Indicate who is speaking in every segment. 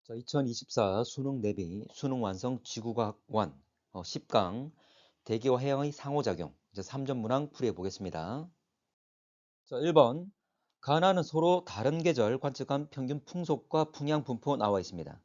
Speaker 1: 자, 2024 수능 대비 수능 완성 지구과학 1 10강 대기와 해양의 상호작용 이제 3전 문항 풀이해 보겠습니다. 자, 1번 가나는 서로 다른 계절 관측한 평균 풍속과 풍향 분포 나와 있습니다.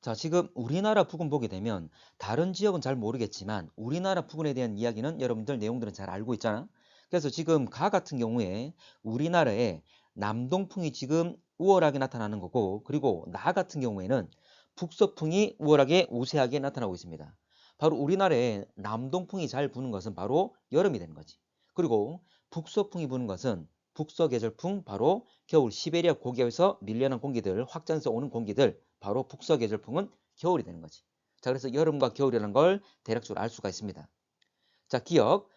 Speaker 1: 자, 지금 우리나라 부근 보게 되면 다른 지역은 잘 모르겠지만 우리나라 부근에 대한 이야기는 여러분들 내용들은 잘 알고 있잖아. 그래서 지금 가 같은 경우에 우리나라에 남동풍이 지금 우월하게 나타나는 거고, 그리고 나 같은 경우에는 북서풍이 우월하게 우세하게 나타나고 있습니다. 바로 우리나라에 남동풍이 잘 부는 것은 바로 여름이 되는 거지. 그리고 북서풍이 부는 것은 북서계절풍, 바로 겨울 시베리아 고기에서 밀려난 공기들, 확장해서 오는 공기들, 바로 북서계절풍은 겨울이 되는 거지. 자, 그래서 여름과 겨울이라는 걸 대략적으로 알 수가 있습니다. 자, 기억.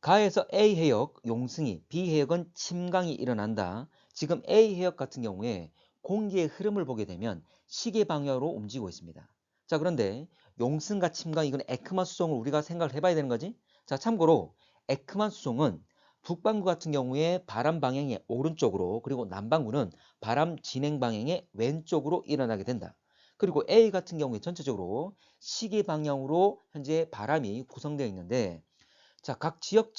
Speaker 1: 가에서 A 해역 용승이, B 해역은 침강이 일어난다. 지금 A 해역 같은 경우에 공기의 흐름을 보게 되면 시계 방향으로 움직이고 있습니다. 자, 그런데 용승과 침강, 이건 에크만 수송을 우리가 생각을 해봐야 되는 거지. 자, 참고로 에크만 수송은 북반구 같은 경우에 바람 방향의 오른쪽으로, 그리고 남반구는 바람 진행 방향의 왼쪽으로 일어나게 된다. 그리고 A 같은 경우에 전체적으로 시계 방향으로 현재 바람이 구성되어 있는데, 자, 각 지역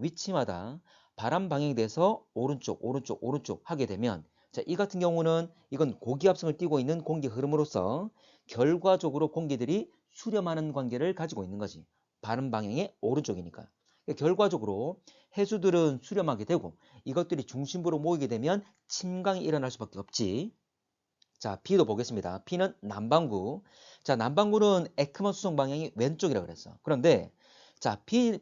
Speaker 1: 위치마다 바람 방향에 대해서 오른쪽 하게 되면, 자, 이 같은 경우는 이건 고기압성을 띠고 있는 공기 흐름으로서 결과적으로 공기들이 수렴하는 관계를 가지고 있는 거지. 바람 방향의 오른쪽이니까. 그러니까 결과적으로 해수들은 수렴하게 되고 이것들이 중심부로 모이게 되면 침강이 일어날 수밖에 없지. 자, B도 보겠습니다. B는 남반구. 자, 남반구는 에크먼 수송 방향이 왼쪽이라고 그랬어. 그런데 자, B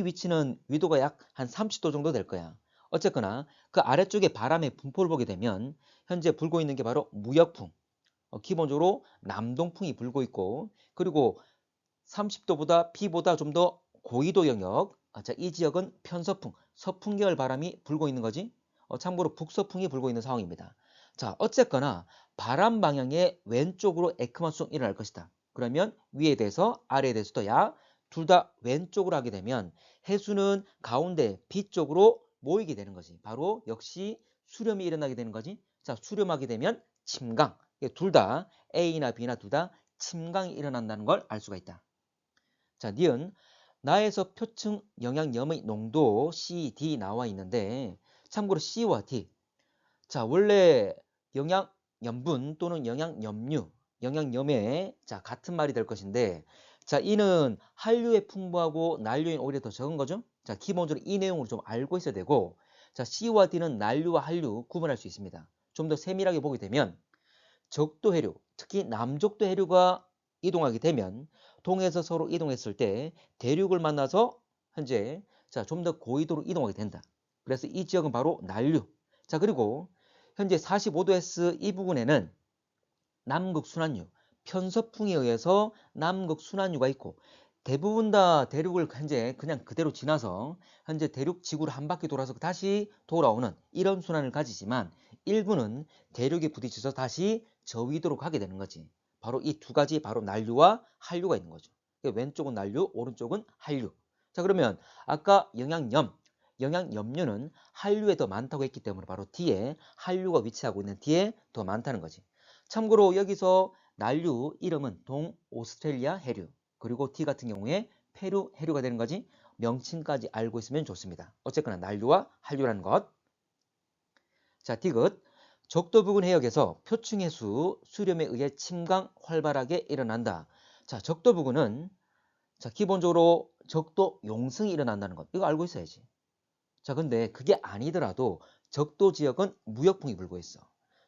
Speaker 1: 위치는 위도가 약 한 30도 정도 될 거야. 어쨌거나 그 아래쪽에 바람의 분포를 보게 되면 현재 불고 있는 게 바로 무역풍. 기본적으로 남동풍이 불고 있고, 그리고 30도보다 B보다 좀 더 고위도 영역. 자, 이 지역은 편서풍, 서풍 계열 바람이 불고 있는 거지. 참고로 북서풍이 불고 있는 상황입니다. 자, 어쨌거나 바람 방향의 왼쪽으로 에크만 수송이 일어날 것이다. 그러면 위에 대해서 아래에 대해서도 야, 둘 다 왼쪽으로 하게 되면 해수는 가운데 B 쪽으로 모이게 되는 거지. 바로 역시 수렴이 일어나게 되는 거지. 자, 수렴하게 되면 침강. 둘 다 A나 B나 둘 다 침강이 일어난다는 걸 알 수가 있다. 자, 니은 나에서 표층 영양염의 농도 C, D 나와 있는데, 참고로 C와 D. 자, 원래 영양염분 또는 영양염류, 영양염에 자, 같은 말이 될 것인데, 자, 이는 한류에 풍부하고 난류에 오히려 더 적은 거죠. 자, 기본적으로 이 내용을 좀 알고 있어야 되고, 자, C와 D는 난류와 한류 구분할 수 있습니다. 좀 더 세밀하게 보게 되면 적도 해류, 특히 남적도 해류가 이동하게 되면 동해에서 서로 이동했을 때 대륙을 만나서 현재 자, 좀 더 고緯도로 이동하게 된다. 그래서 이 지역은 바로 난류. 자, 그리고 현재 45도S 이 부분에는 남극 순환류, 편서풍에 의해서 남극 순환류가 있고, 대부분 다 대륙을 현재 그냥 그대로 지나서 현재 대륙 지구를 한 바퀴 돌아서 다시 돌아오는 이런 순환을 가지지만, 일부는 대륙에 부딪혀서 다시 저위도로 가게 되는 거지. 바로 이 두 가지, 바로 난류와 한류가 있는 거죠. 그러니까 왼쪽은 난류, 오른쪽은 한류. 자, 그러면 아까 영양염류는 한류에 더 많다고 했기 때문에 바로 뒤에 한류가 위치하고 있는 뒤에 더 많다는 거지. 참고로 여기서 난류 이름은 동오스트레일리아 해류, 그리고 D 같은 경우에 페루 해류가 되는 거지. 명칭까지 알고 있으면 좋습니다. 어쨌거나 난류와 한류라는 것. 자, 디귿. 적도 부근 해역에서 표층해수 수렴에 의해 침강 활발하게 일어난다. 자, 적도 부근은 자, 기본적으로 적도 용승이 일어난다는 것. 이거 알고 있어야지. 자, 근데 그게 아니더라도 적도 지역은 무역풍이 불고 있어.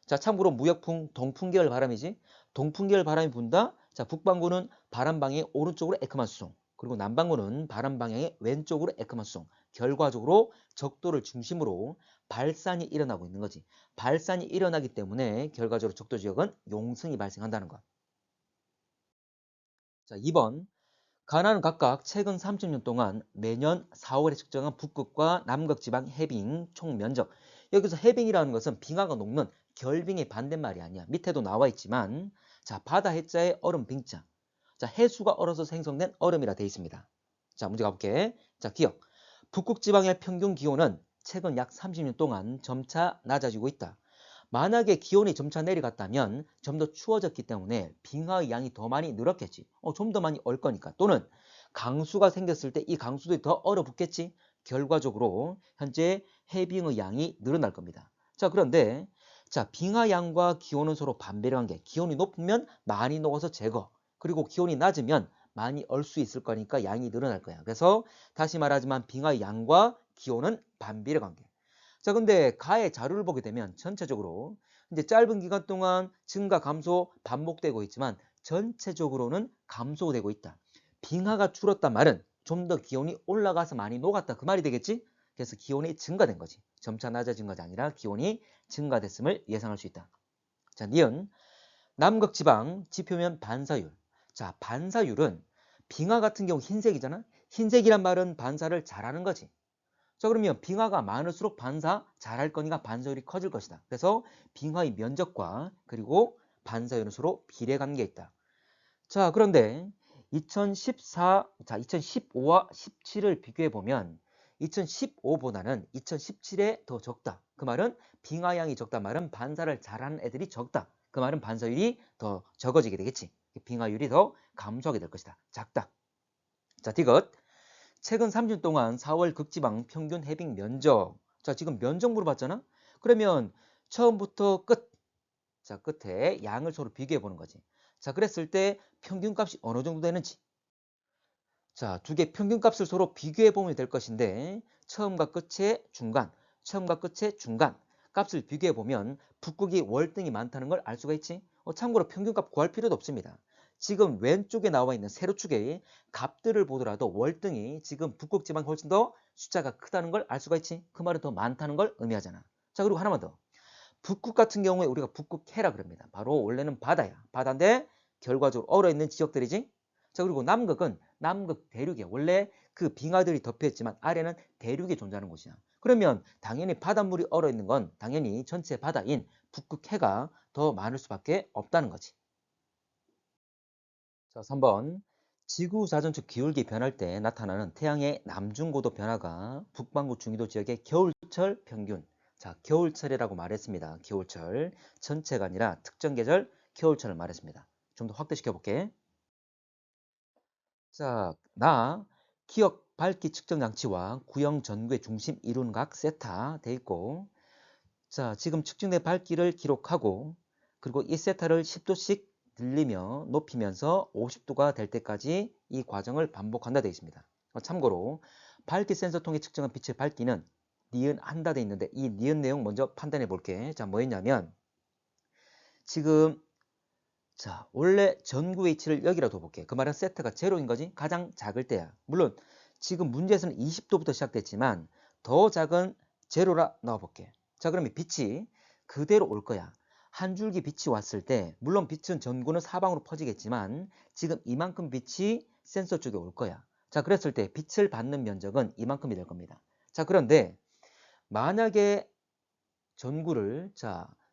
Speaker 1: 자, 참고로 무역풍 동풍 계열 바람이지. 동풍 계열 바람이 분다. 자, 북반구는 바람 방향의 오른쪽으로 에크만 수송, 그리고 남반구는 바람 방향의 왼쪽으로 에크만 수송. 결과적으로 적도를 중심으로 발산이 일어나고 있는 거지. 발산이 일어나기 때문에 결과적으로 적도 지역은 용승이 발생한다는 것. 자, 2번. 가나는 각각 최근 30년 동안 매년 4월에 측정한 북극과 남극 지방 해빙 총 면적. 여기서 해빙이라는 것은 빙하가 녹는 결빙의 반대말이 아니야. 밑에도 나와 있지만, 자, 바다 해자에 얼음 빙자. 자, 해수가 얼어서 생성된 얼음이라 되어 있습니다. 자, 문제 가볼게. 자, 기억. 북극 지방의 평균 기온은 최근 약 30년 동안 점차 낮아지고 있다. 만약에 기온이 점차 내려갔다면 좀 더 추워졌기 때문에 빙하의 양이 더 많이 늘었겠지. 좀 더 많이 얼 거니까. 또는 강수가 생겼을 때 이 강수들이 더 얼어붙겠지. 결과적으로 현재 해빙의 양이 늘어날 겁니다. 자, 그런데 자, 빙하 양과 기온은 서로 반대로 한 게 기온이 높으면 많이 녹아서 제거. 그리고 기온이 낮으면 많이 얼 수 있을 거니까 양이 늘어날 거야. 그래서 다시 말하지만 빙하의 양과 기온은 반비례 관계. 자, 근데 가의 자료를 보게 되면 전체적으로 이제 짧은 기간 동안 증가, 감소 반복되고 있지만 전체적으로는 감소되고 있다. 빙하가 줄었단 말은 좀 더 기온이 올라가서 많이 녹았다. 그 말이 되겠지? 그래서 기온이 증가된 거지. 점차 낮아진 것이 아니라 기온이 증가됐음을 예상할 수 있다. 자, 니은 남극지방 지표면 반사율. 자, 반사율은 빙하 같은 경우 흰색이잖아. 흰색이란 말은 반사를 잘하는 거지. 자, 그러면 빙하가 많을수록 반사 잘할 거니까 반사율이 커질 것이다. 그래서 빙하의 면적과 그리고 반사율은 서로 비례관계에 있다. 자, 그런데 2015와 17을 비교해 보면 2015보다는 2017에 더 적다. 그 말은 빙하량이 적다 말은 반사를 잘하는 애들이 적다. 그 말은 반사율이 더 적어지게 되겠지. 빙하율이 더 감소하게 될 것이다. 작다. 자, 디귿. 최근 3년 동안 4월 극지방 평균 해빙 면적. 자, 지금 면적 물어봤잖아? 그러면 처음부터 끝. 자, 끝에 양을 서로 비교해 보는 거지. 자, 그랬을 때 평균값이 어느 정도 되는지. 자, 두 개 평균값을 서로 비교해 보면 될 것인데 처음과 끝의 중간, 처음과 끝의 중간 값을 비교해 보면 북극이 월등히 많다는 걸 알 수가 있지. 참고로 평균값 구할 필요도 없습니다. 지금 왼쪽에 나와 있는 세로축의 값들을 보더라도 월등히 지금 북극 지방이 훨씬 더 숫자가 크다는 걸 알 수가 있지. 그 말은 더 많다는 걸 의미하잖아. 자, 그리고 하나만 더. 북극 같은 경우에 우리가 북극해라 그럽니다. 바로 원래는 바다야. 바다인데 결과적으로 얼어있는 지역들이지. 자, 그리고 남극은 남극 대륙이야. 원래 그 빙하들이 덮여있지만 아래는 대륙이 존재하는 곳이야. 그러면 당연히 바닷물이 얼어있는 건 당연히 전체 바다인 북극해가 더 많을 수밖에 없다는 거지. 자, 3번. 지구 자전축 기울기 변할 때 나타나는 태양의 남중고도 변화가 북반구 중위도 지역의 겨울철 평균. 자, 겨울철이라고 말했습니다. 겨울철. 전체가 아니라 특정 계절 겨울철을 말했습니다. 좀 더 확대시켜 볼게. 자, 기억 밝기 측정 장치와 구형 전구의 중심 이루는 각 세타 돼 있고, 자, 지금 측정된 밝기를 기록하고, 그리고 이 세타를 10도씩 늘리며 높이면서 50도가 될 때까지 이 과정을 반복한다 되어 있습니다. 참고로 밝기 센서 통해 측정한 빛의 밝기는 니은 한다 되어 있는데 이 니은 내용 먼저 판단해 볼게. 자, 뭐였냐면 지금 자, 원래 전구의 위치를 여기라 둬볼게. 그 말은 세트가 제로인 거지. 가장 작을 때야. 물론 지금 문제에서는 20도부터 시작됐지만 더 작은 제로라 넣어볼게. 자, 그러면 빛이 그대로 올 거야. 한 줄기 빛이 왔을 때 물론 빛은 전구는 사방으로 퍼지겠지만 지금 이만큼 빛이 센서 쪽에 올 거야. 자, 그랬을 때 빛을 받는 면적은 이만큼이 될 겁니다. 자, 그런데 만약에 전구를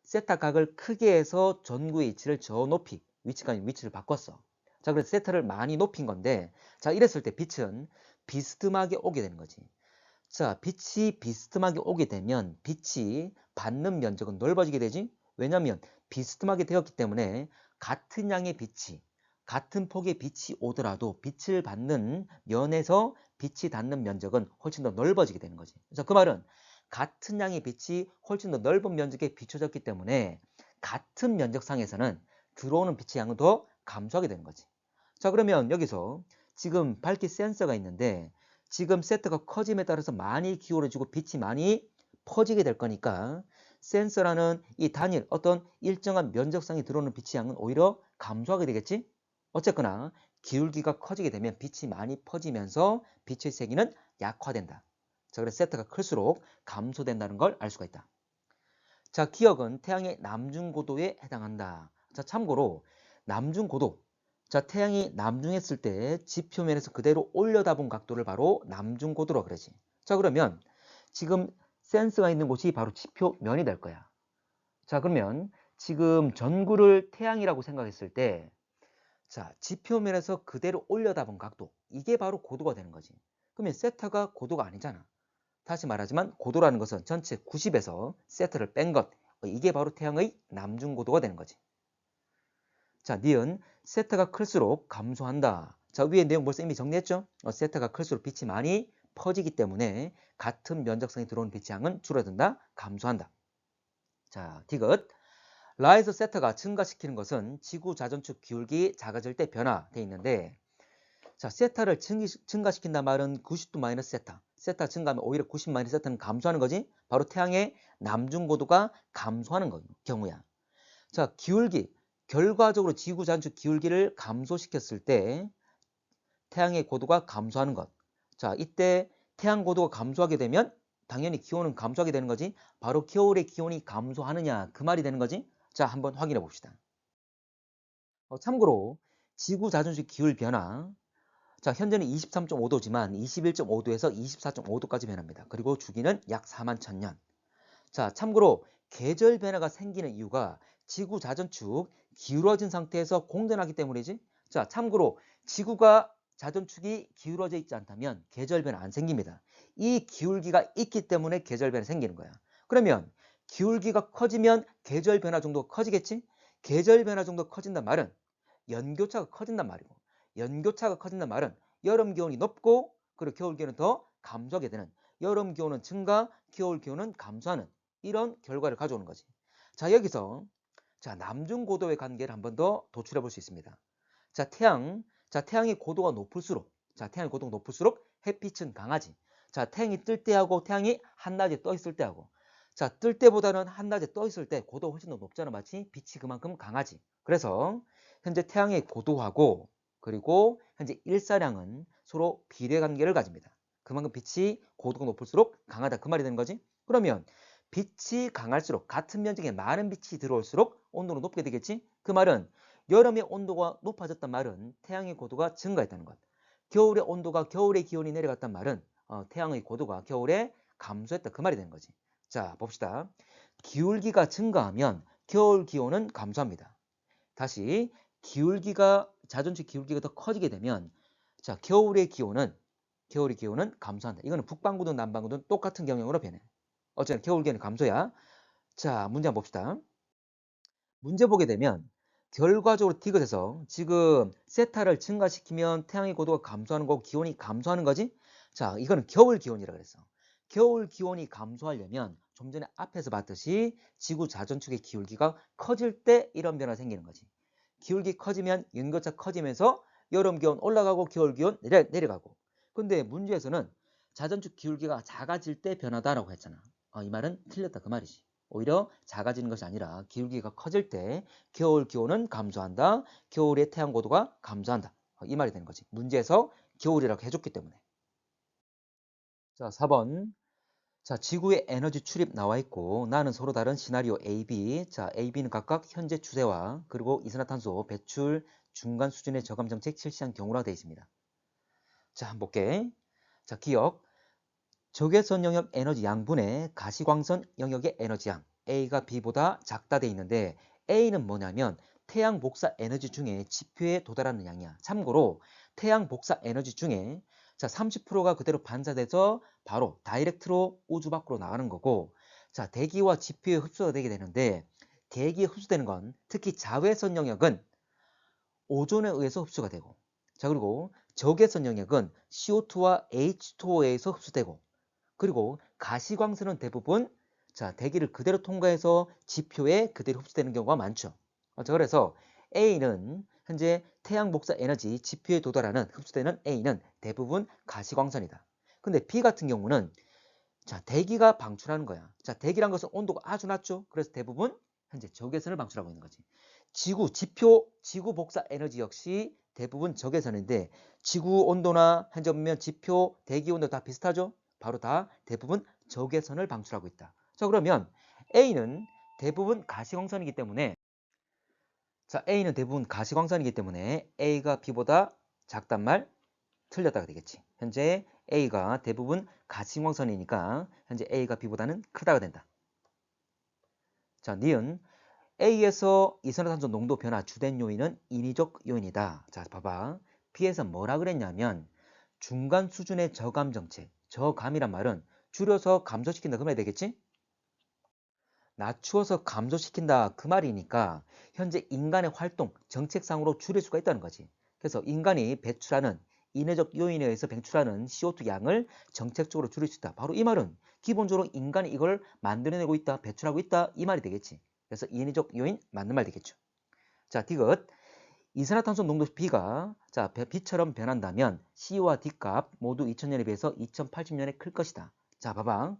Speaker 1: 세타 각을 크게 해서 전구의 위치를 저 높이 위치가 아닌 위치를 바꿨어. 자, 그래서 세타를 많이 높인 건데 자, 이랬을 때 빛은 비스듬하게 오게 되는 거지. 자, 빛이 비스듬하게 오게 되면 빛이 받는 면적은 넓어지게 되지. 왜냐면 비스듬하게 되었기 때문에 같은 양의 빛이 같은 폭의 빛이 오더라도 빛을 받는 면에서 빛이 닿는 면적은 훨씬 더 넓어지게 되는 거지. 자, 그 말은 같은 양의 빛이 훨씬 더 넓은 면적에 비춰졌기 때문에 같은 면적상에서는 들어오는 빛의 양은 더 감소하게 되는 거지. 자, 그러면 여기서 지금 밝기 센서가 있는데 지금 세트가 커짐에 따라서 많이 기울어지고 빛이 많이 퍼지게 될 거니까 센서라는 이 단일 어떤 일정한 면적상에 들어오는 빛의 양은 오히려 감소하게 되겠지? 어쨌거나 기울기가 커지게 되면 빛이 많이 퍼지면서 빛의 세기는 약화된다. 자, 그래서 세트가 클수록 감소된다는 걸 알 수가 있다. 자, 기억은 태양의 남중고도에 해당한다. 자, 참고로 남중고도. 자, 태양이 남중했을 때 지표면에서 그대로 올려다본 각도를 바로 남중고도로 그러지. 자, 그러면 지금 센스가 있는 곳이 바로 지표면이 될 거야. 자, 그러면 지금 전구를 태양이라고 생각했을 때 자, 지표면에서 그대로 올려다본 각도. 이게 바로 고도가 되는 거지. 그러면 세타가 고도가 아니잖아. 다시 말하지만 고도라는 것은 전체 90에서 세트를 뺀 것, 이게 바로 태양의 남중고도가 되는 거지. 자, 니은 세타가 클수록 감소한다. 자, 위에 내용 벌써 이미 정리했죠? 세타가 클수록 빛이 많이 퍼지기 때문에 같은 면적성이 들어오는 빛의 양은 줄어든다, 감소한다. 자, 디귿. 라에서 세타가 증가시키는 것은 지구 자전축 기울기 작아질 때 변화돼 있는데, 자, 세타를 증가시킨다 말은 90도 마이너스 세타. 세타 증가하면 오히려 90 마이너스 세타는 감소하는 거지. 바로 태양의 남중고도가 감소하는 경우야. 자, 기울기. 결과적으로 지구 자전축 기울기를 감소시켰을 때 태양의 고도가 감소하는 것. 자, 이때 태양 고도가 감소하게 되면 당연히 기온은 감소하게 되는 거지. 바로 겨울의 기온이 감소하느냐 그 말이 되는 거지. 자, 한번 확인해 봅시다. 참고로 지구 자전축 기울 변화. 자, 현재는 23.5도지만 21.5도에서 24.5도까지 변합니다. 그리고 주기는 약 4만 1000년. 자, 참고로 계절 변화가 생기는 이유가 지구 자전축 기울어진 상태에서 공전하기 때문이지. 자, 참고로 지구가 자전축이 기울어져 있지 않다면 계절 변화 안 생깁니다. 이 기울기가 있기 때문에 계절 변화 생기는 거야. 그러면 기울기가 커지면 계절 변화 정도가 커지겠지? 계절 변화 정도 커진단 말은 연교차가 커진단 말이고, 연교차가 커진단 말은 여름 기온이 높고 그리고 겨울 기온은 더 감소하게 되는, 여름 기온은 증가, 겨울 기온은 감소하는 이런 결과를 가져오는 거지. 자, 여기서 자, 남중고도의 관계를 한 번 더 도출해 볼 수 있습니다. 자, 태양의 고도가 높을수록, 자, 태양의 고도가 높을수록 햇빛은 강하지. 자, 태양이 뜰 때하고 태양이 한낮에 떠 있을 때하고, 자, 뜰 때보다는 한낮에 떠 있을 때 고도가 훨씬 더 높잖아, 마치 빛이 그만큼 강하지. 그래서 현재 태양의 고도하고 그리고 현재 일사량은 서로 비례 관계를 가집니다. 그만큼 빛이 고도가 높을수록 강하다 그 말이 되는 거지. 그러면 빛이 강할수록 같은 면적에 많은 빛이 들어올수록 온도는 높게 되겠지. 그 말은 여름의 온도가 높아졌단 말은 태양의 고도가 증가했다는 것. 겨울의 온도가, 겨울의 기온이 내려갔단 말은 태양의 고도가 겨울에 감소했다 그 말이 되는 거지. 자, 봅시다. 기울기가 증가하면 겨울 기온은 감소합니다. 다시 기울기가, 자전축 기울기가 더 커지게 되면 자, 겨울의 기온은 감소한다. 이거는 북반구든 남반구든 똑같은 경향으로 변해. 어쨌든 겨울 기온이 감소야. 자, 문제 한번 봅시다. 문제 보게 되면 결과적으로 디귿에서 지금 세타를 증가시키면 태양의 고도가 감소하는 거고 기온이 감소하는 거지. 자, 이거는 겨울 기온이라 그랬어. 겨울 기온이 감소하려면 좀 전에 앞에서 봤듯이 지구 자전축의 기울기가 커질 때 이런 변화가 생기는 거지. 기울기 커지면 연거차 커지면서 여름 기온 올라가고 겨울 기온 내려가고. 근데 문제에서는 자전축 기울기가 작아질 때 변하다라고 했잖아. 이 말은 틀렸다 그 말이지. 오히려 작아지는 것이 아니라 기울기가 커질 때 겨울 기온은 감소한다. 겨울의 태양 고도가 감소한다. 이 말이 되는 거지. 문제에서 겨울이라고 해줬기 때문에. 자, 4번. 자, 지구의 에너지 출입 나와 있고 나는 서로 다른 시나리오 A, B. 자, A, B는 각각 현재 추세와 그리고 이산화탄소 배출 중간 수준의 저감 정책 실시한 경우라 되어 있습니다. 자, 한번 볼게. 자, 기억. 적외선 영역 에너지 양분의 가시광선 영역의 에너지 양 A가 B보다 작다 돼 있는데 A는 뭐냐면 태양 복사 에너지 중에 지표에 도달하는 양이야. 참고로 태양 복사 에너지 중에 자, 30%가 그대로 반사돼서 바로 다이렉트로 우주 밖으로 나가는 거고, 자, 대기와 지표에 흡수가 되게 되는데 대기에 흡수되는 건 특히 자외선 영역은 오존에 의해서 흡수가 되고, 자, 그리고 적외선 영역은 CO2와 H2O에 의해서 흡수되고, 그리고 가시광선은 대부분 자, 대기를 그대로 통과해서 지표에 그대로 흡수되는 경우가 많죠. 자, 그래서 A는 현재 태양 복사 에너지 지표에 도달하는 흡수되는 A는 대부분 가시광선이다. 근데 B 같은 경우는 자, 대기가 방출하는 거야. 자, 대기란 것은 온도가 아주 낮죠. 그래서 대부분 현재 적외선을 방출하고 있는 거지. 지구 복사 에너지 역시 대부분 적외선인데 지구 온도나 현재 보면 지표, 대기 온도 다 비슷하죠. 바로 다 대부분 적외선을 방출하고 있다. 자, 그러면 A는 대부분 가시광선이기 때문에 자, A는 대부분 가시광선이기 때문에 A가 B보다 작단 말 틀렸다가 되겠지. 현재 A가 대부분 가시광선이니까 현재 A가 B보다는 크다가 된다. 자, 니은 A에서 이산화탄소 농도 변화 주된 요인은 인위적 요인이다. 자, 봐봐. B에서 뭐라 그랬냐면 중간 수준의 저감 정책. 저감이란 말은 줄여서 감소시킨다 그 말이 되겠지? 낮추어서 감소시킨다 그 말이니까 현재 인간의 활동, 정책상으로 줄일 수가 있다는 거지. 그래서 인간이 배출하는 인해적 요인에 의해서 배출하는 CO2 양을 정책적으로 줄일 수 있다. 바로 이 말은 기본적으로 인간이 이걸 만들어내고 있다, 배출하고 있다 이 말이 되겠지. 그래서 인해적 요인 맞는 말 되겠죠. 자, 디귿. 이산화탄소 농도 B가 B처럼 변한다면 C와 D 값 모두 2000년에 비해서 2080년에 클 것이다. 자, 봐봐.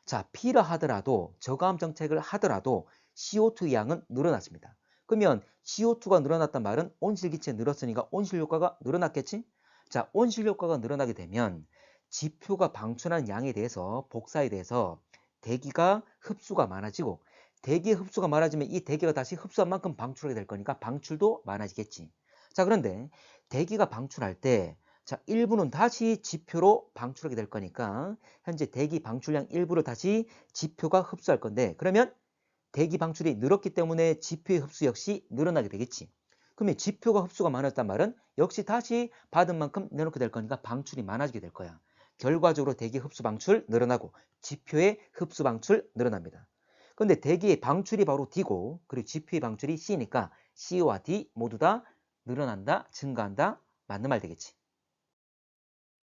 Speaker 1: 자, B라 하더라도 저감압 정책을 하더라도 CO2 양은 늘어났습니다. 그러면 CO2가 늘어났단 말은 온실기체 늘었으니까 온실 효과가 늘어났겠지? 자, 온실 효과가 늘어나게 되면 지표가 방출하는 양에 대해서 복사에 대해서 대기가 흡수가 많아지고 대기의 흡수가 많아지면 이 대기가 다시 흡수한 만큼 방출하게 될 거니까 방출도 많아지겠지. 자, 그런데 대기가 방출할 때 자, 일부는 다시 지표로 방출하게 될 거니까 현재 대기 방출량 일부를 다시 지표가 흡수할 건데 그러면 대기 방출이 늘었기 때문에 지표의 흡수 역시 늘어나게 되겠지. 그러면 지표가 흡수가 많았단 말은 역시 다시 받은 만큼 내놓게 될 거니까 방출이 많아지게 될 거야. 결과적으로 대기 흡수 방출 늘어나고 지표의 흡수 방출 늘어납니다. 그런데 대기의 방출이 바로 D고 그리고 지표의 방출이 C니까 C와 D 모두 다 늘어난다, 증가한다, 맞는 말 되겠지.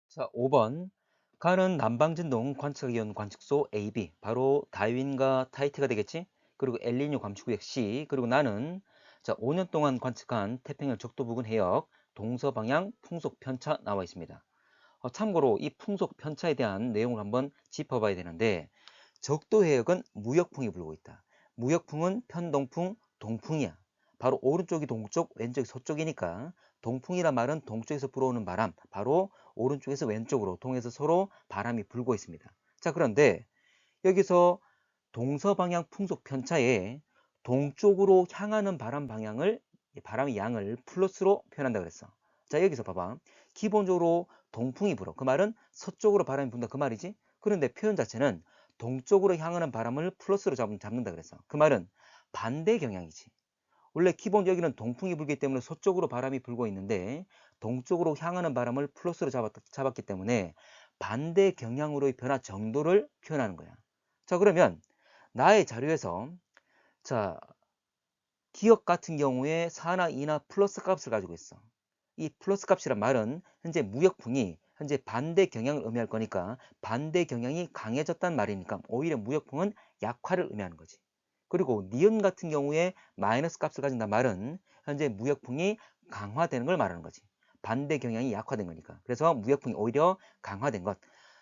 Speaker 1: 자, 5번. 가는 남방진동 관측기온 관측소 AB, 바로 다윈과 타이트가 되겠지? 그리고 엘니뇨 감축구역 C, 그리고 나는 자, 5년 동안 관측한 태평양 적도 부근 해역 동서방향 풍속 편차 나와 있습니다. 참고로 이 풍속 편차에 대한 내용을 한번 짚어봐야 되는데 적도 해역은 무역풍이 불고 있다. 무역풍은 편동풍, 동풍이야. 바로 오른쪽이 동쪽, 왼쪽이 서쪽이니까 동풍이란 말은 동쪽에서 불어오는 바람, 바로 오른쪽에서 왼쪽으로 동에서 서로 바람이 불고 있습니다. 자, 그런데 여기서 동서방향 풍속 편차에 동쪽으로 향하는 바람 방향을 바람의 양을 플러스로 표현한다 그랬어. 자, 여기서 봐봐. 기본적으로 동풍이 불어. 그 말은 서쪽으로 바람이 분다 그 말이지. 그런데 표현 자체는 동쪽으로 향하는 바람을 플러스로 잡는다 그랬어. 그 말은 반대 경향이지. 원래 기본 여기는 동풍이 불기 때문에 서쪽으로 바람이 불고 있는데 동쪽으로 향하는 바람을 플러스로 잡았기 때문에 반대 경향으로의 변화 정도를 표현하는 거야. 자, 그러면 나의 자료에서 자, 기억 같은 경우에 4나 2나 플러스 값을 가지고 있어. 이 플러스 값이란 말은 현재 무역풍이 현재 반대 경향을 의미할 거니까 반대 경향이 강해졌단 말이니까 오히려 무역풍은 약화를 의미하는 거지. 그리고 니은 같은 경우에 마이너스 값을 가진단 말은 현재 무역풍이 강화되는 걸 말하는 거지. 반대 경향이 약화된 거니까. 그래서 무역풍이 오히려 강화된 것.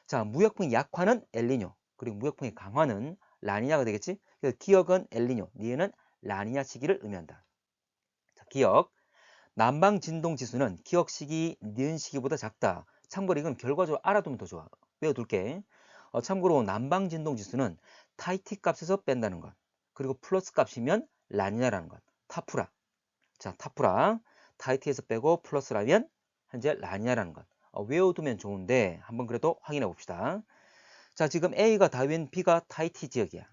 Speaker 1: 자, 무역풍 약화는 엘니뇨, 그리고 무역풍의 강화는 라니냐가 되겠지? 그래서 기억은 엘니뇨, 니은은 라니냐 시기를 의미한다. 자, 기억. 남방 진동 지수는 기억 시기, 니은 시기보다 작다. 참고로 이건 결과적으로 알아두면 더 좋아. 외워둘게. 참고로 남방 진동 지수는 타이티 값에서 뺀다는 것. 그리고 플러스 값이면 라니냐라는 것. 타프라. 자, 타프라. 타이티에서 빼고 플러스라면 현재 라니냐라는 것. 외워두면 좋은데 한번 그래도 확인해 봅시다. 자, 지금 A가 다윈, B가 타이티 지역이야.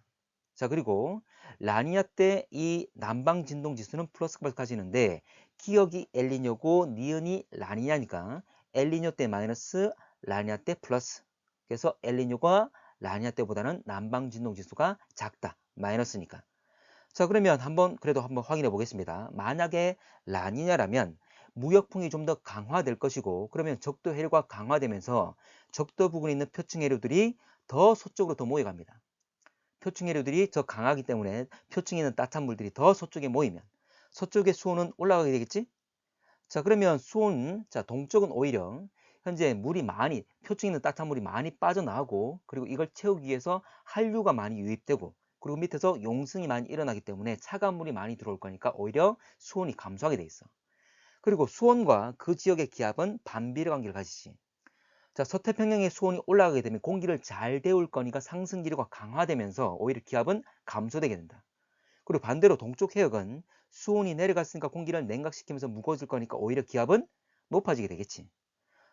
Speaker 1: 자, 그리고 라니냐 때 이 남방 진동 지수는 플러스 값을 가지는데 기억이 엘니뇨고 니은이 라니냐니까 엘니뇨 때 마이너스, 라니냐 때 플러스. 그래서 엘니뇨가 라니냐 때보다는 남방 진동 지수가 작다. 마이너스니까. 자, 그러면 그래도 한번 확인해 보겠습니다. 만약에 라니냐라면 무역풍이 좀 더 강화될 것이고 그러면 적도 해류가 강화되면서 적도 부근에 있는 표층 해류들이 더 서쪽으로 더 모여갑니다. 표층 해류들이 더 강하기 때문에 표층에 있는 따뜻한 물들이 더 서쪽에 모이면 서쪽의 수온은 올라가게 되겠지? 자, 그러면 자, 동쪽은 오히려 현재 물이 많이, 표층에 있는 따뜻한 물이 많이 빠져나오고 그리고 이걸 채우기 위해서 한류가 많이 유입되고 그리고 밑에서 용승이 많이 일어나기 때문에 차가운 물이 많이 들어올 거니까 오히려 수온이 감소하게 돼 있어. 그리고 수온과 그 지역의 기압은 반비례 관계를 가지지. 자, 서태평양의 수온이 올라가게 되면 공기를 잘 데울 거니까 상승 기류가 강화되면서 오히려 기압은 감소되게 된다. 그리고 반대로 동쪽 해역은 수온이 내려갔으니까 공기를 냉각시키면서 무거워질 거니까 오히려 기압은 높아지게 되겠지.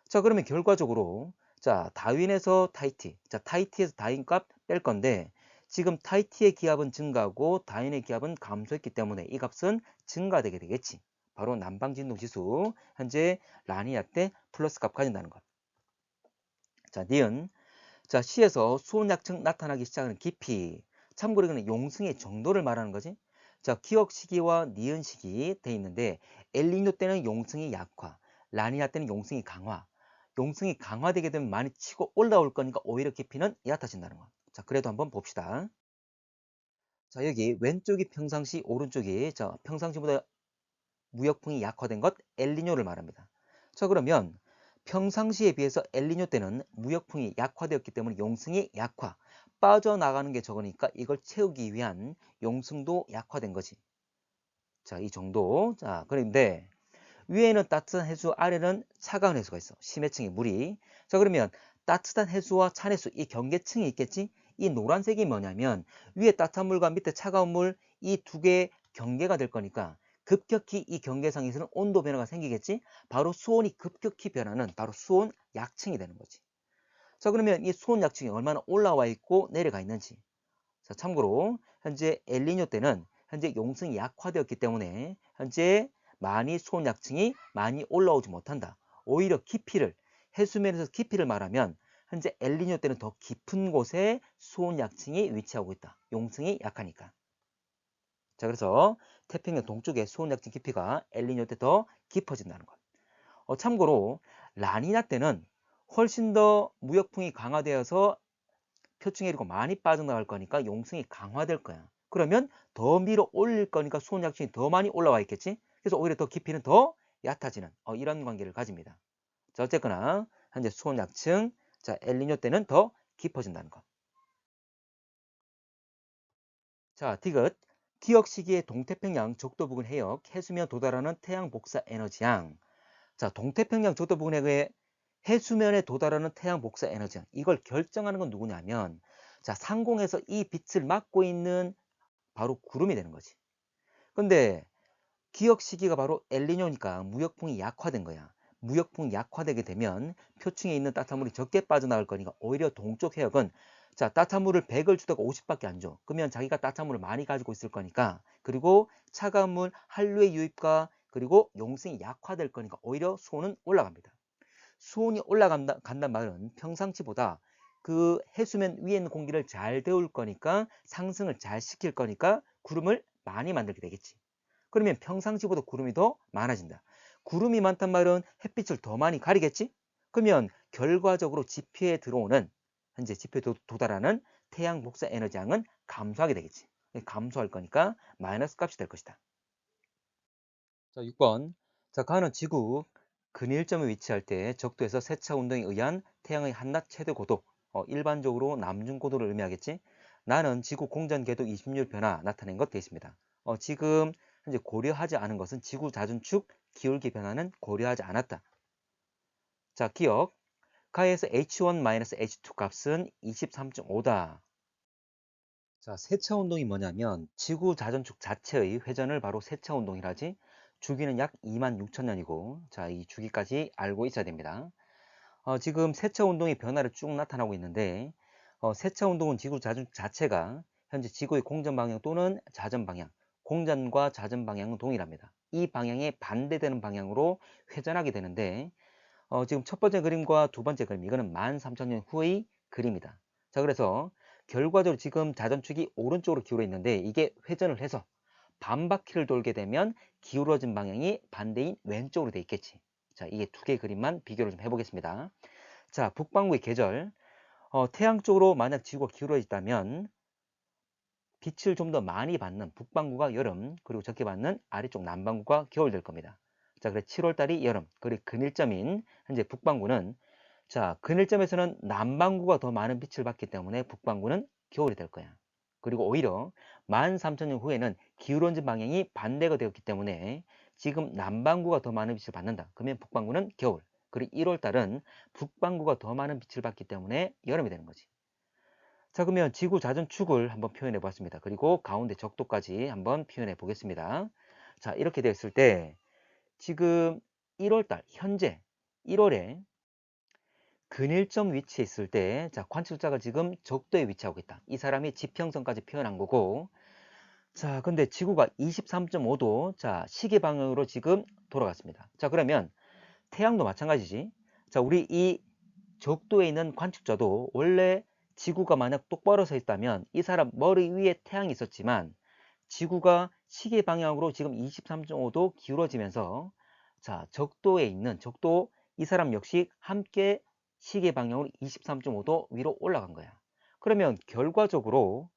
Speaker 1: 자, 그러면 결과적으로 자, 다윈에서 타이티. 자, 타이티에서 다윈 값 뺄 건데 지금 타이티의 기압은 증가하고 다윈의 기압은 감소했기 때문에 이 값은 증가되게 되겠지. 바로 남방진동지수 현재 라니냐 때 플러스 값 가진다는 것. 자, 니은. 자, 시에서 수온 약층 나타나기 시작하는 깊이. 참고로 이거는 용승의 정도를 말하는 거지. 자, 기억 시기와 니은 시기 돼 있는데 엘니뇨 때는 용승이 약화, 라니냐 때는 용승이 강화. 용승이 강화되게 되면 많이 치고 올라올 거니까 오히려 깊이는 얕아진다는 거. 자, 그래도 한번 봅시다. 자, 여기 왼쪽이 평상시, 오른쪽이 자, 평상시보다 무역풍이 약화된 것 엘니뇨를 말합니다. 자, 그러면 평상시에 비해서 엘니뇨 때는 무역풍이 약화되었기 때문에 용승이 약화, 빠져나가는 게 적으니까 이걸 채우기 위한 용승도 약화된 거지. 자, 이 정도. 자, 그런데 위에는 따뜻한 해수, 아래는 차가운 해수가 있어. 심해층의 물이. 자, 그러면 따뜻한 해수와 찬 해수, 이 경계층이 있겠지? 이 노란색이 뭐냐면 위에 따뜻한 물과 밑에 차가운 물, 이 두 개의 경계가 될 거니까 급격히 이 경계상에서는 온도 변화가 생기겠지? 바로 수온이 급격히 변하는 바로 수온 약층이 되는 거지. 자, 그러면 이 수온 약층이 얼마나 올라와 있고 내려가 있는지. 자, 참고로 현재 엘니뇨 때는 현재 용승이 약화되었기 때문에 현재 많이 수온 약층이 많이 올라오지 못한다. 오히려 깊이를 해수면에서 깊이를 말하면 현재 엘니뇨 때는 더 깊은 곳에 수온 약층이 위치하고 있다. 용승이 약하니까. 자, 그래서 태평양 동쪽의 수온 약층 깊이가 엘니뇨 때 더 깊어진다는 것. 참고로 라니냐 때는 훨씬 더 무역풍이 강화되어서 표층에 이르고 많이 빠져나갈 거니까 용승이 강화될 거야. 그러면 더 밀어 올릴 거니까 수온 약층이 더 많이 올라와 있겠지? 그래서 오히려 더 깊이는 더 얕아지는 이런 관계를 가집니다. 자, 어쨌거나 현재 수온 약층, 자, 엘니뇨 때는 더 깊어진다는 거. 자, 디귿. 기억 시기의 동태평양 적도 부근 해역, 해수면 도달하는 태양 복사 에너지양. 자, 동태평양 적도 부근의 해수면에 도달하는 태양 복사 에너지양. 이걸 결정하는 건 누구냐면, 자, 상공에서 이 빛을 막고 있는 바로 구름이 되는 거지. 근데 기억 시기가 바로 엘니뇨니까 무역풍이 약화된 거야. 무역풍이 약화되게 되면 표층에 있는 따뜻한 물이 적게 빠져나갈 거니까 오히려 동쪽 해역은 자, 따뜻한 물을 100을 주다가 50밖에 안 줘. 그러면 자기가 따뜻한 물을 많이 가지고 있을 거니까 그리고 차가운 물 한류의 유입과 그리고 용승이 약화될 거니까 오히려 수온은 올라갑니다. 수온이 올라간단 말은 평상시보다 그 해수면 위에 있는 공기를 잘 데울 거니까 상승을 잘 시킬 거니까 구름을 많이 만들게 되겠지. 그러면 평상시보다 구름이 더 많아진다. 구름이 많단 말은 햇빛을 더 많이 가리겠지? 그러면 결과적으로 지표에 들어오는 현재 지표에 도달하는 태양 복사 에너지양은 감소하게 되겠지. 감소할 거니까 마이너스 값이 될 것이다. 자, 6번. 자, 가는 지구 근일점에 위치할 때 적도에서 세차 운동에 의한 태양의 한낮 최대 고도, 일반적으로 남중 고도를 의미하겠지? 나는 지구 공전 궤도 20일 변화 나타낸 것 되어 있습니다. 지금 현재 고려하지 않은 것은 지구 자전축 기울기 변화는 고려하지 않았다. 자, 기억. 가에서 H1-H2 값은 23.5다. 자, 세차 운동이 뭐냐면 지구 자전축 자체의 회전을 바로 세차 운동이라지. 주기는 약 26,000년이고 자, 이 주기까지 알고 있어야 됩니다. 지금 세차 운동의 변화를 쭉 나타나고 있는데 세차 운동은 지구 자전축 자체가 현재 지구의 공전 방향 또는 자전 방향, 공전과 자전 방향은 동일합니다. 이 방향에 반대되는 방향으로 회전하게 되는데 지금 첫 번째 그림과 두 번째 그림 이거는 13,000년 후의 그림이다. 자, 그래서 결과적으로 지금 자전축이 오른쪽으로 기울어 있는데 이게 회전을 해서 반바퀴를 돌게 되면 기울어진 방향이 반대인 왼쪽으로 돼 있겠지. 자, 이게 두 개의 그림만 비교를 좀 해보겠습니다. 자, 북반구의 계절. 태양 쪽으로 만약 지구가 기울어 있다면 빛을 좀 더 많이 받는 북반구가 여름, 그리고 적게 받는 아래쪽 남반구가 겨울 될 겁니다. 자, 그래 7월달이 여름, 그리고 근일점인 현재 북반구는 자, 근일점에서는 남반구가 더 많은 빛을 받기 때문에 북반구는 겨울이 될 거야. 그리고 오히려 13,000년 후에는 기울어진 방향이 반대가 되었기 때문에 지금 남반구가 더 많은 빛을 받는다. 그러면 북반구는 겨울. 그리고 1월달은 북반구가 더 많은 빛을 받기 때문에 여름이 되는 거지. 자, 그러면 지구 자전축을 한번 표현해 봤습니다. 그리고 가운데 적도까지 한번 표현해 보겠습니다. 자, 이렇게 되었을 때 지금 1월달 현재 1월에 근일점 위치에 있을 때 자, 관측자가 지금 적도에 위치하고 있다. 이 사람이 지평선까지 표현한 거고 자, 근데 지구가 23.5도 자, 시계 방향으로 지금 돌아갔습니다. 자, 그러면 태양도 마찬가지지. 자, 우리 이 적도에 있는 관측자도 원래 지구가 만약 똑바로 서 있다면 이 사람 머리 위에 태양이 있었지만 지구가 시계 방향으로 지금 23.5도 기울어지면서 자, 적도에 있는 적도 이 사람 역시 함께 시계 방향으로 23.5도 위로 올라간 거야. 그러면 결과적으로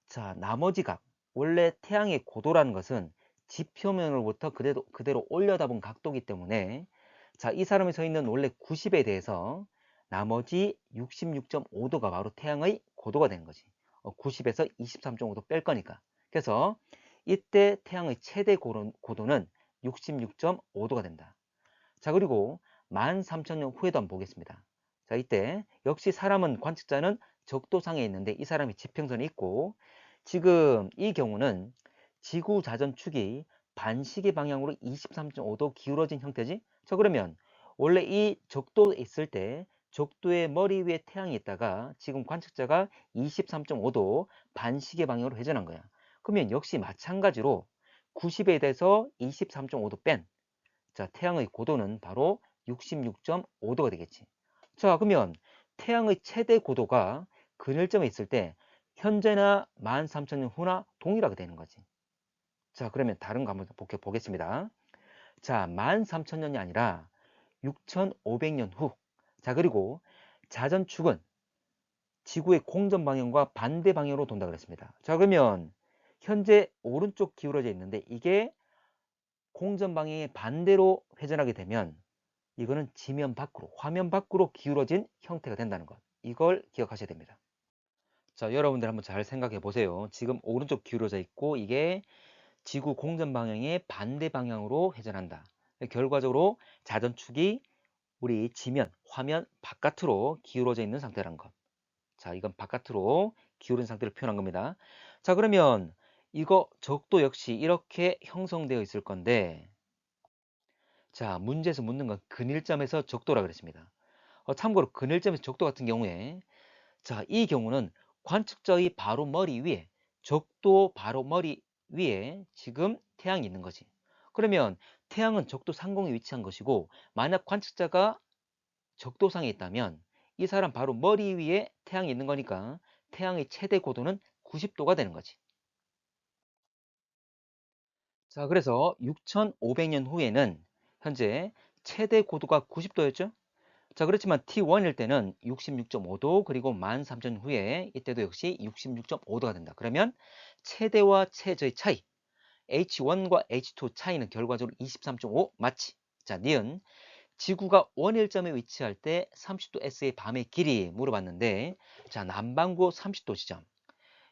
Speaker 1: 자, 나머지 각 원래 태양의 고도라는 것은 지표면으로부터 그대로 올려다본 각도이기 때문에 자, 이 사람이 서 있는 원래 90에 대해서 나머지 66.5도가 바로 태양의 고도가 되는 거지. 90에서 23.5도 뺄 거니까. 그래서 이때 태양의 최대 고도는 66.5도가 된다. 자, 그리고 13,000년 후에도 한번 보겠습니다. 자, 이때 역시 사람은 관측자는 적도상에 있는데 이 사람이 지평선에 있고 지금 이 경우는 지구 자전축이 반시계 방향으로 23.5도 기울어진 형태지? 자, 그러면 원래 이 적도에 있을 때 적도의 머리 위에 태양이 있다가 지금 관측자가 23.5도 반시계 방향으로 회전한 거야. 그러면 역시 마찬가지로 90에 대해서 23.5도 뺀 자, 태양의 고도는 바로 66.5도가 되겠지. 자, 그러면 태양의 최대 고도가 근일점에 있을 때 현재나 13,000년 후나 동일하게 되는 거지. 자, 그러면 다른 거 한번 보겠습니다. 자, 13,000년이 아니라 6,500년 후. 자, 그리고 자전축은 지구의 공전 방향과 반대 방향으로 돈다 그랬습니다. 자, 그러면 현재 오른쪽 기울어져 있는데 이게 공전 방향의 반대로 회전하게 되면 이거는 지면 밖으로, 화면 밖으로 기울어진 형태가 된다는 것. 이걸 기억하셔야 됩니다. 자, 여러분들 한번 잘 생각해 보세요. 지금 오른쪽 기울어져 있고 이게 지구 공전 방향의 반대 방향으로 회전한다. 결과적으로 자전축이 우리 지면, 화면 바깥으로 기울어져 있는 상태라는 것. 자, 이건 바깥으로 기울은 상태를 표현한 겁니다. 자, 그러면 이거 적도 역시 이렇게 형성되어 있을 건데 자, 문제에서 묻는 건 근일점에서 적도라 그랬습니다. 참고로 근일점에서 적도 같은 경우에 자, 이 경우는 관측자의 바로 머리 위에 적도 바로 머리 위에 지금 태양이 있는 거지. 그러면 태양은 적도 상공에 위치한 것이고 만약 관측자가 적도상에 있다면 이 사람 바로 머리 위에 태양이 있는 거니까 태양의 최대 고도는 90도가 되는 거지. 자, 그래서 6,500년 후에는 현재 최대 고도가 90도였죠? 자, 그렇지만 T1일 때는 66.5도 그리고 13,000 후에 이때도 역시 66.5도가 된다. 그러면 최대와 최저의 차이 H1과 H2 차이는 결과적으로 23.5 맞지? 자, 니은 지구가 원일점에 위치할 때 30도 S의 밤의 길이 물어봤는데 자, 남반구 30도 지점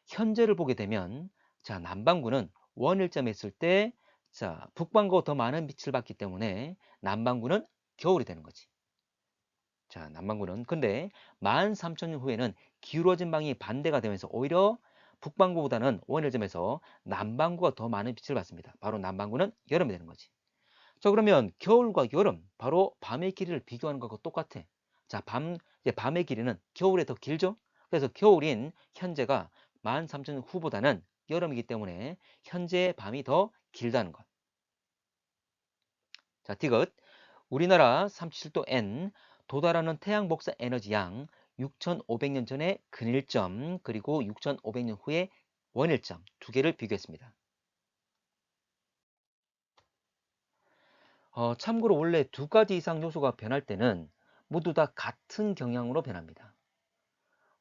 Speaker 1: 현재를 보게 되면 자, 남반구는 원일점에 있을 때 자, 북반구가 더 많은 빛을 받기 때문에 남반구는 겨울이 되는 거지. 자, 남반구는 근데 13,000년 후에는 기울어진 방이 반대가 되면서 오히려 북반구보다는 원일점에서 남반구가 더 많은 빛을 받습니다. 바로 남반구는 여름이 되는 거지. 자, 그러면 겨울과 여름 바로 밤의 길이를 비교하는 것과 똑같아. 자, 이제 밤의 길이는 겨울에 더 길죠? 그래서 겨울인 현재가 13,000년 후보다는 여름이기 때문에 현재의 밤이 더 길다는 것. 자, 디귿 우리나라 37도 N 도달하는 태양 복사 에너지 양 6,500년 전의 근일점 그리고 6,500년 후의 원일점 두 개를 비교했습니다. 참고로 원래 두 가지 이상 요소가 변할 때는 모두 다 같은 경향으로 변합니다.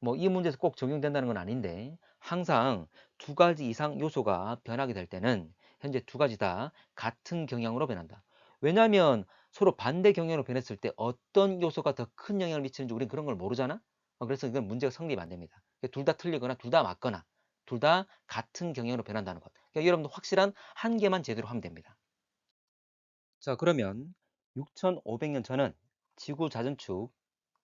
Speaker 1: 뭐 이 문제에서 꼭 적용된다는 건 아닌데 항상 두 가지 이상 요소가 변하게 될 때는 현재 두 가지 다 같은 경향으로 변한다. 왜냐하면 서로 반대 경향으로 변했을 때 어떤 요소가 더 큰 영향을 미치는지 우리는 그런 걸 모르잖아. 그래서 이건 문제가 성립이 안 됩니다. 둘 다 틀리거나 둘 다 맞거나 둘 다 같은 경향으로 변한다는 것. 그러니까 여러분도 확실한 한 개만 제대로 하면 됩니다. 자, 그러면 6,500년 전은 지구 자전축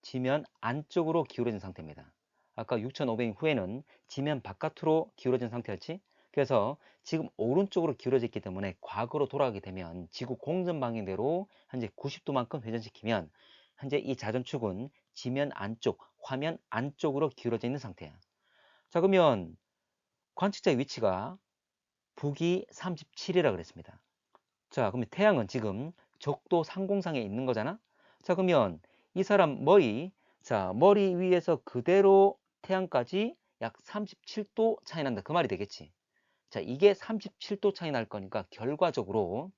Speaker 1: 지면 안쪽으로 기울어진 상태입니다. 아까 6,500년 후에는 지면 바깥으로 기울어진 상태였지? 그래서 지금 오른쪽으로 기울어져 있기 때문에 과거로 돌아가게 되면 지구 공전 방향대로 현재 90도만큼 회전시키면 현재 이 자전축은 지면 안쪽, 화면 안쪽으로 기울어져 있는 상태야. 자, 그러면 관측자의 위치가 북위 37이라 그랬습니다. 자, 그러면 태양은 지금 적도 상공상에 있는 거잖아? 자, 그러면 이 사람 머리, 자, 머리 위에서 그대로 태양까지 약 37도 차이 난다. 그 말이 되겠지. 자, 이게 37도 차이 날 거니까 결과적으로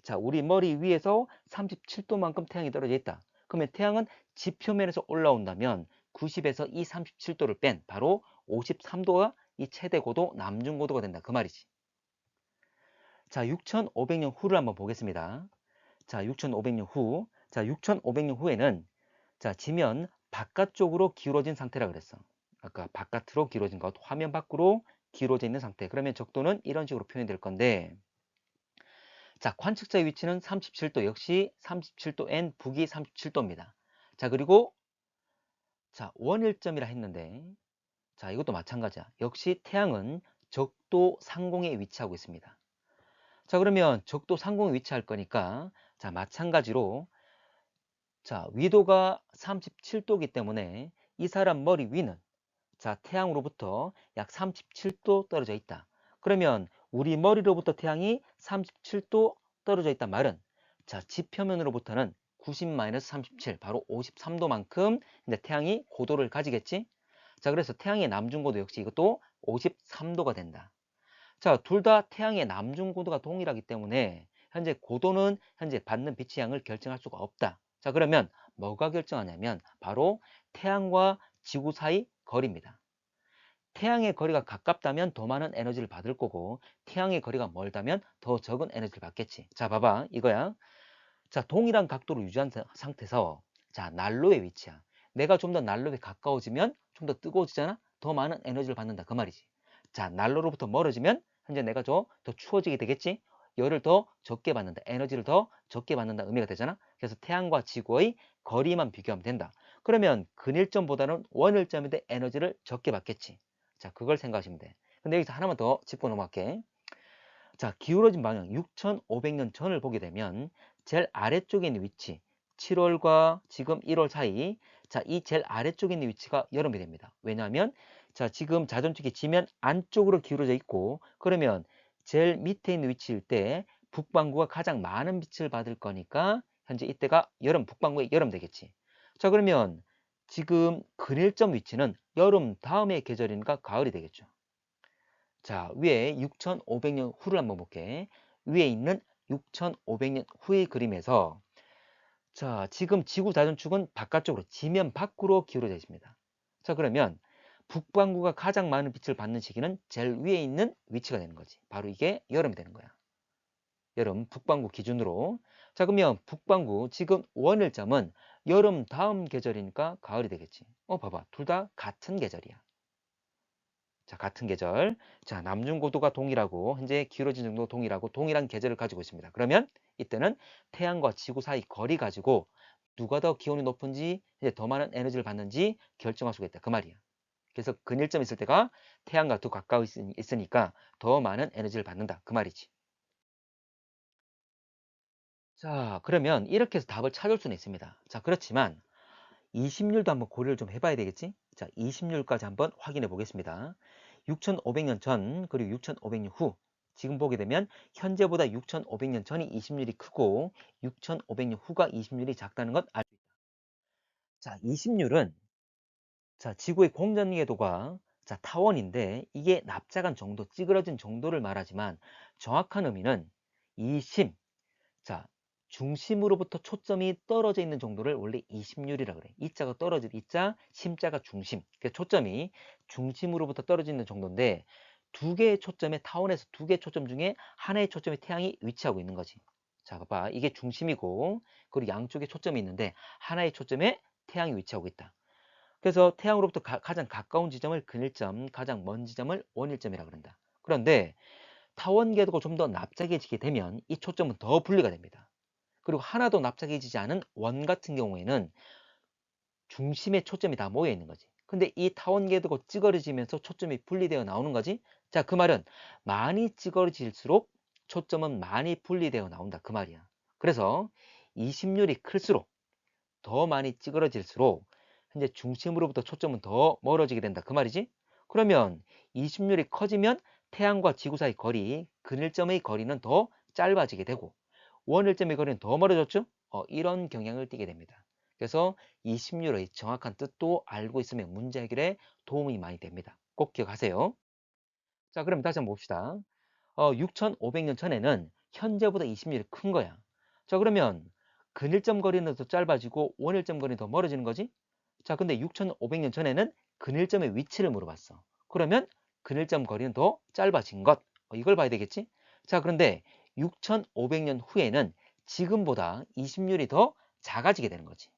Speaker 1: 자, 우리 머리 위에서 37도만큼 태양이 떨어져 있다. 그러면 태양은 지표면에서 올라온다면 90에서 이 37도를 뺀 바로 53도가 이 최대 고도 남중고도가 된다. 그 말이지. 자, 6500년 후를 한번 보겠습니다. 자, 6500년 후. 자, 6500년 후에는 자, 지면 바깥쪽으로 기울어진 상태라 그랬어. 아까 바깥으로 기울어진 것, 화면 밖으로 기울어져 있는 상태. 그러면 적도는 이런 식으로 표현될 건데 자, 관측자의 위치는 37도, 역시 37도 N, 북이 37도입니다. 자, 그리고 자, 원일점이라 했는데 자, 이것도 마찬가지야. 역시 태양은 적도 상공에 위치하고 있습니다. 자, 그러면 적도 상공에 위치할 거니까 자, 마찬가지로 자, 위도가 37도이기 때문에 이 사람 머리 위는 자, 태양으로부터 약 37도 떨어져 있다. 그러면 우리 머리로부터 태양이 37도 떨어져 있단 말은 자, 지표면으로부터는 90-37 바로 53도만큼 이제 태양이 고도를 가지겠지. 자, 그래서 태양의 남중고도 역시 이것도 53도가 된다. 자, 둘 다 태양의 남중고도가 동일하기 때문에 현재 고도는 현재 받는 빛의 양을 결정할 수가 없다. 자, 그러면 뭐가 결정하냐면 바로 태양과 지구 사이 거리입니다. 태양의 거리가 가깝다면 더 많은 에너지를 받을 거고 태양의 거리가 멀다면 더 적은 에너지를 받겠지. 자, 봐봐. 이거야. 자, 동일한 각도를 유지한 상태에서 자, 난로의 위치야. 내가 좀 더 난로에 가까워지면 좀 더 뜨거워지잖아? 더 많은 에너지를 받는다. 그 말이지. 자, 난로로부터 멀어지면 현재 내가 더 추워지게 되겠지? 열을 더 적게 받는다. 에너지를 더 적게 받는다. 의미가 되잖아? 그래서 태양과 지구의 거리만 비교하면 된다. 그러면 근일점보다는 원일점인데 에너지를 적게 받겠지. 자, 그걸 생각하시면 돼. 근데 여기서 하나만 더 짚고 넘어갈게. 자, 기울어진 방향 6500년 전을 보게 되면 제일 아래쪽에 있는 위치 7월과 지금 1월 사이 자, 이 제일 아래쪽에 있는 위치가 여름이 됩니다. 왜냐하면 자, 지금 자전축이 지면 안쪽으로 기울어져 있고 그러면 제일 밑에 있는 위치일 때 북반구가 가장 많은 빛을 받을 거니까 현재 이때가 여름, 북반구의 여름 되겠지. 자, 그러면 지금 근일점 위치는 여름 다음의 계절인가 가을이 되겠죠. 자, 위에 6500년 후를 한번 볼게. 위에 있는 6500년 후의 그림에서 자, 지금 지구 자전축은 바깥쪽으로 지면 밖으로 기울어져 있습니다. 자, 그러면 북반구가 가장 많은 빛을 받는 시기는 제일 위에 있는 위치가 되는 거지. 바로 이게 여름이 되는 거야. 여름 북반구 기준으로. 자, 그러면 북반구 지금 원일점은 여름 다음 계절이니까 가을이 되겠지. 봐봐. 둘 다 같은 계절이야. 자, 같은 계절. 자, 남중고도가 동일하고 현재 기울어진 정도 동일하고 동일한 계절을 가지고 있습니다. 그러면 이때는 태양과 지구 사이 거리 가지고 누가 더 기온이 높은지 이제 더 많은 에너지를 받는지 결정할 수가 있다. 그 말이야. 그래서 근일점 있을 때가 태양과 더 가까이 있으니까 더 많은 에너지를 받는다. 그 말이지. 자, 그러면 이렇게 해서 답을 찾을 수는 있습니다. 자, 그렇지만 20률도 한번 고려를 좀 해봐야 되겠지? 자, 20률까지 한번 확인해 보겠습니다. 6500년 전 그리고 6500년 후 지금 보게 되면 현재보다 6500년 전이 20률이 크고 6500년 후가 20률이 작다는 것 알수 있다. 자, 20률은 자, 지구의 공전궤도가 자, 타원인데 이게 납작한 정도, 찌그러진 정도를 말하지만 정확한 의미는 20 자, 중심으로부터 초점이 떨어져 있는 정도를 원래 20률이라 그래. 이자가 떨어질 이자, 심자가 중심. 그러니까 초점이 중심으로부터 떨어져 있는 정도인데 두 개의 초점에 타원에서 두 개의 초점 중에 하나의 초점에 태양이 위치하고 있는 거지. 자, 봐봐. 이게 중심이고 그리고 양쪽에 초점이 있는데 하나의 초점에 태양이 위치하고 있다. 그래서 태양으로부터 가장 가까운 지점을 근일점, 가장 먼 지점을 원일점이라 그런다. 그런데 타원 궤도가 좀 더 납작해지게 되면 이 초점은 더 분리가 됩니다. 그리고 하나도 납작해지지 않은 원 같은 경우에는 중심에 초점이 다 모여 있는 거지. 근데 이 타원 궤도가 찌그러지면서 초점이 분리되어 나오는 거지. 자, 그 말은 많이 찌그러질수록 초점은 많이 분리되어 나온다. 그 말이야. 그래서 20률이 클수록 더 많이 찌그러질수록 현재 중심으로부터 초점은 더 멀어지게 된다. 그 말이지. 그러면 20률이 커지면 태양과 지구 사이 거리, 근일점의 거리는 더 짧아지게 되고 원일점의 거리는 더 멀어졌죠? 이런 경향을 띠게 됩니다. 그래서 이 심률의 정확한 뜻도 알고 있으면 문제 해결에 도움이 많이 됩니다. 꼭 기억하세요. 자, 그럼 다시 한번 봅시다. 6,500년 전에는 현재보다 20mm이 큰 거야. 자, 그러면 근일점 거리는 더 짧아지고 원일점 거리는 더 멀어지는 거지? 자, 근데 6,500년 전에는 근일점의 위치를 물어봤어. 그러면 근일점 거리는 더 짧아진 것. 이걸 봐야 되겠지? 자, 그런데 6,500년 후에는 지금보다 20률이 더 작아지게 되는 거지.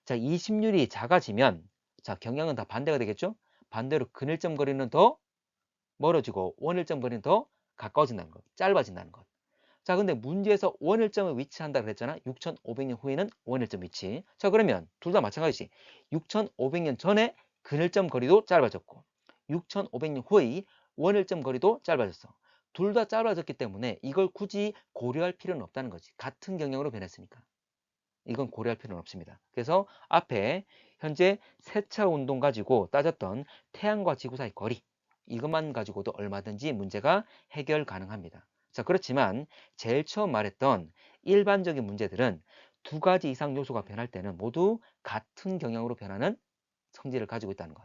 Speaker 1: 자, 20률이 작아지면 자, 경향은 다 반대가 되겠죠? 반대로 근일점 거리는 더 멀어지고 원일점 거리는 더 가까워진다는 것, 짧아진다는 것. 자, 근데 문제에서 원일점에 위치한다 그랬잖아. 6,500년 후에는 원일점 위치. 자, 그러면 둘 다 마찬가지지. 6,500년 전에 근일점 거리도 짧아졌고 6,500년 후의 원일점 거리도 짧아졌어. 둘 다 짧아졌기 때문에 이걸 굳이 고려할 필요는 없다는 거지. 같은 경향으로 변했으니까. 이건 고려할 필요는 없습니다. 그래서 앞에 현재 세차 운동 가지고 따졌던 태양과 지구 사이 거리 이것만 가지고도 얼마든지 문제가 해결 가능합니다. 자, 그렇지만 제일 처음 말했던 일반적인 문제들은 두 가지 이상 요소가 변할 때는 모두 같은 경향으로 변하는 성질을 가지고 있다는 것.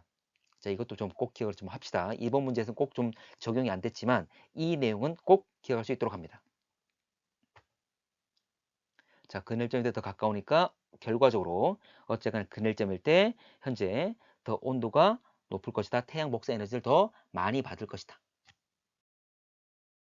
Speaker 1: 자, 이것도 좀 꼭 기억을 좀 합시다. 이번 문제에서는 꼭 좀 적용이 안 됐지만 이 내용은 꼭 기억할 수 있도록 합니다. 자, 근일점이 더 가까우니까 결과적으로 어쨌거나 근일점일 때 현재 더 온도가 높을 것이다. 태양 복사 에너지를 더 많이 받을 것이다.